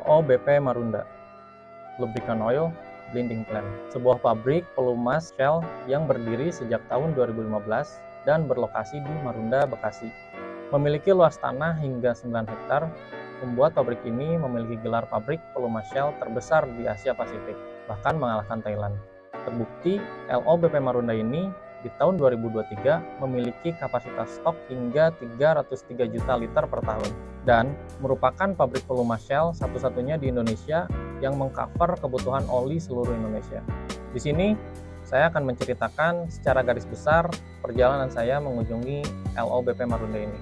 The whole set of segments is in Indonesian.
LOBP Marunda, Lubricant Oil Blending Plant, sebuah pabrik pelumas Shell yang berdiri sejak tahun 2015 dan berlokasi di Marunda, Bekasi. Memiliki luas tanah hingga 9 hektar, membuat pabrik ini memiliki gelar pabrik pelumas Shell terbesar di Asia Pasifik, bahkan mengalahkan Thailand. Terbukti, LOBP Marunda ini di tahun 2023 memiliki kapasitas stok hingga 303 juta liter per tahun dan merupakan pabrik pelumas Shell satu-satunya di Indonesia yang mengcover kebutuhan oli seluruh Indonesia. Di sini saya akan menceritakan secara garis besar perjalanan saya mengunjungi LOBP Marunda ini.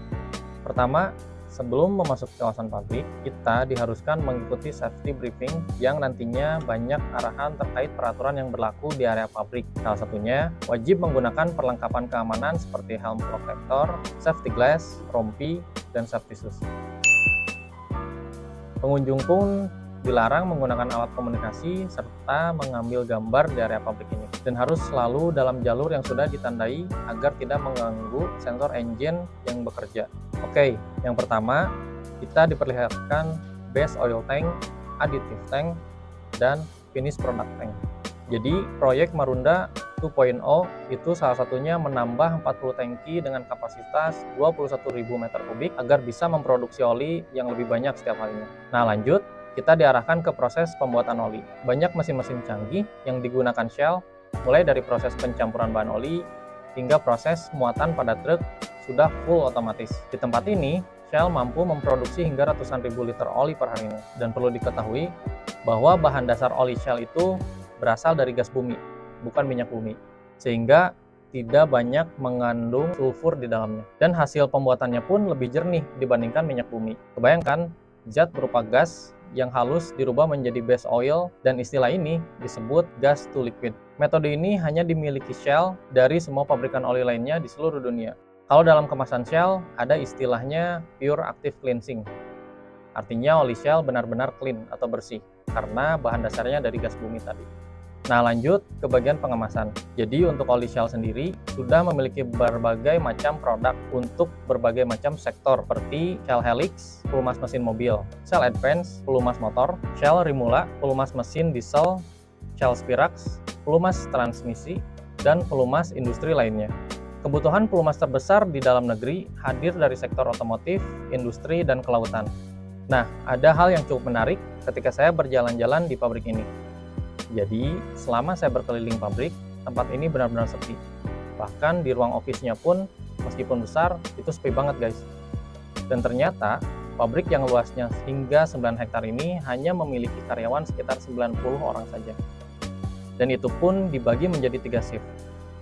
Pertama, sebelum memasuki kawasan pabrik, kita diharuskan mengikuti safety briefing yang nantinya banyak arahan terkait peraturan yang berlaku di area pabrik. Salah satunya, wajib menggunakan perlengkapan keamanan seperti helm protector, safety glass, rompi, dan safety shoes. Pengunjung pun dilarang menggunakan alat komunikasi serta mengambil gambar di area pabrik ini, dan harus selalu dalam jalur yang sudah ditandai agar tidak mengganggu sensor engine yang bekerja. Oke, yang pertama kita diperlihatkan base oil tank, additive tank, dan finish product tank. Jadi proyek Marunda 2.0 itu salah satunya menambah 40 tangki dengan kapasitas 21.000 meter kubik agar bisa memproduksi oli yang lebih banyak setiap harinya. Nah lanjut, kita diarahkan ke proses pembuatan oli. Banyak mesin-mesin canggih yang digunakan Shell, mulai dari proses pencampuran bahan oli hingga proses muatan pada truk sudah full otomatis. Di tempat ini, Shell mampu memproduksi hingga ratusan ribu liter oli per harinya. Dan perlu diketahui bahwa bahan dasar oli Shell itu berasal dari gas bumi, bukan minyak bumi, sehingga tidak banyak mengandung sulfur di dalamnya. Dan hasil pembuatannya pun lebih jernih dibandingkan minyak bumi. Kebayangkan, zat berupa gas yang halus dirubah menjadi base oil, dan istilah ini disebut gas to liquid. Metode ini hanya dimiliki Shell dari semua pabrikan oli lainnya di seluruh dunia. Kalau dalam kemasan Shell ada istilahnya pure active cleansing. Artinya oli Shell benar-benar clean atau bersih karena bahan dasarnya dari gas bumi tadi. Nah lanjut ke bagian pengemasan. Jadi untuk oli Shell sendiri sudah memiliki berbagai macam produk untuk berbagai macam sektor seperti Shell Helix, pelumas mesin mobil, Shell Advance, pelumas motor, Shell Rimula, pelumas mesin diesel, Shell Spirax, pelumas transmisi, dan pelumas industri lainnya. Kebutuhan pelumas terbesar di dalam negeri hadir dari sektor otomotif, industri, dan kelautan. Nah, ada hal yang cukup menarik ketika saya berjalan-jalan di pabrik ini. Jadi, selama saya berkeliling pabrik, tempat ini benar-benar sepi. Bahkan di ruang office-nya pun, meskipun besar, itu sepi banget guys. Dan ternyata, pabrik yang luasnya hingga 9 hektar ini hanya memiliki karyawan sekitar 90 orang saja. Dan itu pun dibagi menjadi 3 shift.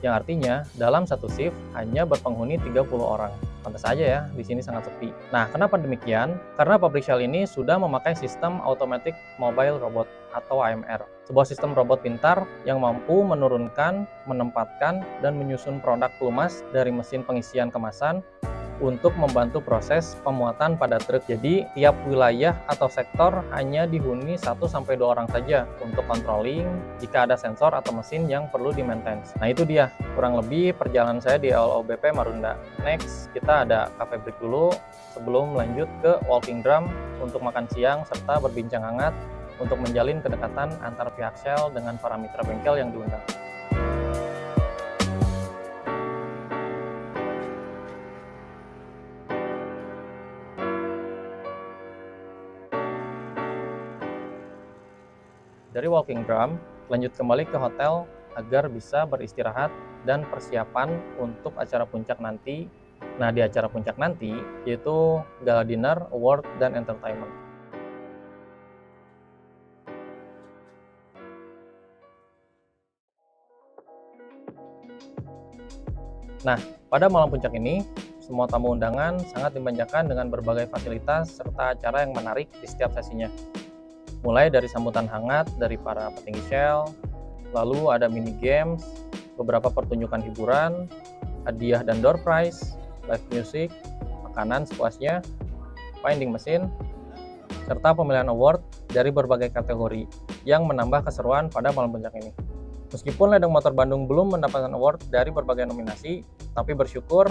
Yang artinya, dalam satu shift hanya berpenghuni 30 orang. Pantas saja ya, di sini sangat sepi. Nah, kenapa demikian? Karena pabrik Shell ini sudah memakai sistem Automatic Mobile Robot atau AMR. Sebuah sistem robot pintar yang mampu menurunkan, menempatkan, dan menyusun produk pelumas dari mesin pengisian kemasan untuk membantu proses pemuatan pada truk. Jadi, tiap wilayah atau sektor hanya dihuni 1-2 orang saja untuk controlling jika ada sensor atau mesin yang perlu di-maintenance. Nah, itu dia kurang lebih perjalanan saya di LOBP Marunda. Next, kita ada cafe break dulu sebelum lanjut ke walking drum untuk makan siang serta berbincang hangat untuk menjalin kedekatan antar pihak Shell dengan para mitra bengkel yang diundang. Dari walking drum, lanjut kembali ke hotel agar bisa beristirahat dan persiapan untuk acara puncak nanti. Nah, di acara puncak nanti yaitu gala dinner, award, dan entertainment. Nah, pada malam puncak ini, semua tamu undangan sangat dimanjakan dengan berbagai fasilitas serta acara yang menarik di setiap sesinya. Mulai dari sambutan hangat dari para petinggi Shell, lalu ada mini games, beberapa pertunjukan hiburan, hadiah dan door prize, live music, makanan sepuasnya, finding mesin, serta pemilihan award dari berbagai kategori yang menambah keseruan pada malam puncak ini. Meskipun Ledeng Motor Bandung belum mendapatkan award dari berbagai nominasi, tapi bersyukur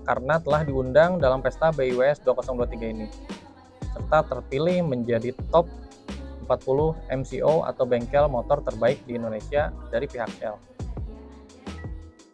karena telah diundang dalam pesta BIWS 2023 ini. serta terpilih menjadi top 40 MCO atau bengkel motor terbaik di Indonesia dari pihak Shell.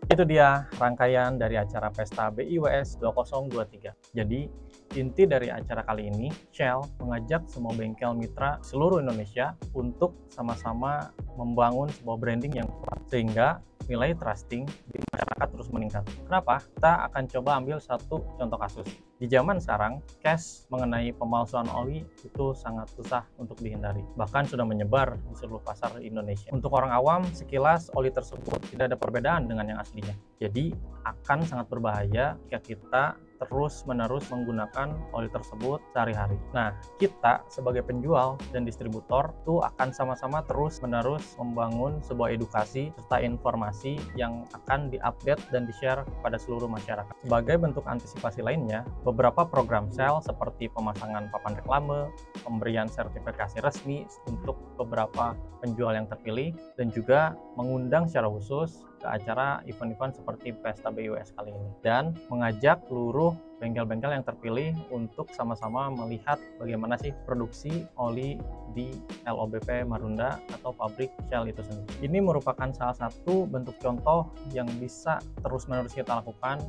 Itu dia rangkaian dari acara Pesta BIWS 2023. Jadi, inti dari acara kali ini, Shell mengajak semua bengkel mitra seluruh Indonesia untuk sama-sama membangun sebuah branding yang kuat, sehingga nilai trusting di masyarakat terus meningkat. Kenapa? Kita akan coba ambil satu contoh kasus. Di zaman sekarang, case mengenai pemalsuan oli itu sangat susah untuk dihindari. Bahkan sudah menyebar di seluruh pasar Indonesia. Untuk orang awam, sekilas oli tersebut tidak ada perbedaan dengan yang aslinya. Jadi, akan sangat berbahaya jika kita terus-menerus menggunakan oli tersebut sehari-hari. Nah, kita sebagai penjual dan distributor itu akan sama-sama terus-menerus membangun sebuah edukasi serta informasi yang akan diupdate dan di-share kepada seluruh masyarakat. Sebagai bentuk antisipasi lainnya, beberapa program Shell seperti pemasangan papan reklame, pemberian sertifikasi resmi untuk beberapa penjual yang terpilih, dan juga mengundang secara khusus ke acara event-event seperti Pesta BIWS kali ini, dan mengajak seluruh bengkel-bengkel yang terpilih untuk sama-sama melihat bagaimana sih produksi oli di LOBP Marunda atau pabrik Shell itu sendiri. Ini merupakan salah satu bentuk contoh yang bisa terus-menerus kita lakukan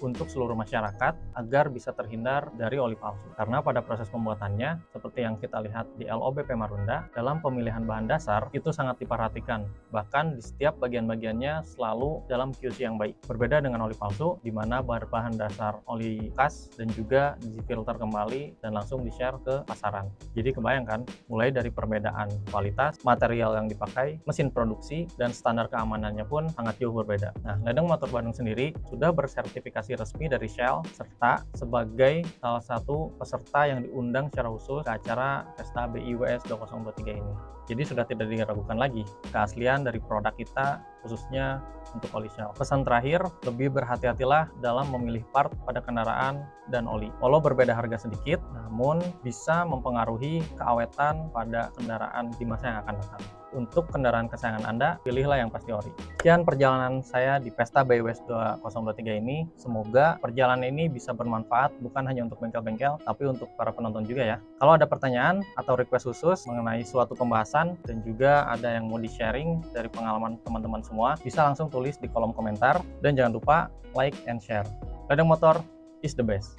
untuk seluruh masyarakat agar bisa terhindar dari oli palsu. Karena pada proses pembuatannya, seperti yang kita lihat di LOBP Marunda, dalam pemilihan bahan dasar itu sangat diperhatikan. Bahkan di setiap bagian-bagiannya selalu dalam QC yang baik. Berbeda dengan oli palsu, di mana bahan dasar oli bekas dan juga difilter kembali dan langsung di-share ke pasaran. Jadi kebayangkan, mulai dari perbedaan kualitas, material yang dipakai, mesin produksi, dan standar keamanannya pun sangat jauh berbeda. Nah, Ledeng Motor Bandung sendiri sudah bersertifikasi resmi dari Shell, serta sebagai salah satu peserta yang diundang secara khusus ke acara Pesta BIWS 2023 ini. Jadi sudah tidak diragukan lagi keaslian dari produk kita, khususnya untuk oli Shell. Pesan terakhir, lebih berhati-hatilah dalam memilih part pada kendaraan dan oli. Walau berbeda harga sedikit, namun bisa mempengaruhi keawetan pada kendaraan di masa yang akan datang. Untuk kendaraan kesayangan Anda, pilihlah yang pasti ori. Sekian perjalanan saya di Pesta BIWS 2023 ini. Semoga perjalanan ini bisa bermanfaat bukan hanya untuk bengkel-bengkel, tapi untuk para penonton juga ya. Kalau ada pertanyaan atau request khusus mengenai suatu pembahasan dan juga ada yang mau di-sharing dari pengalaman teman-teman semua, bisa langsung tulis di kolom komentar dan jangan lupa like and share. Ledeng Motor is the best.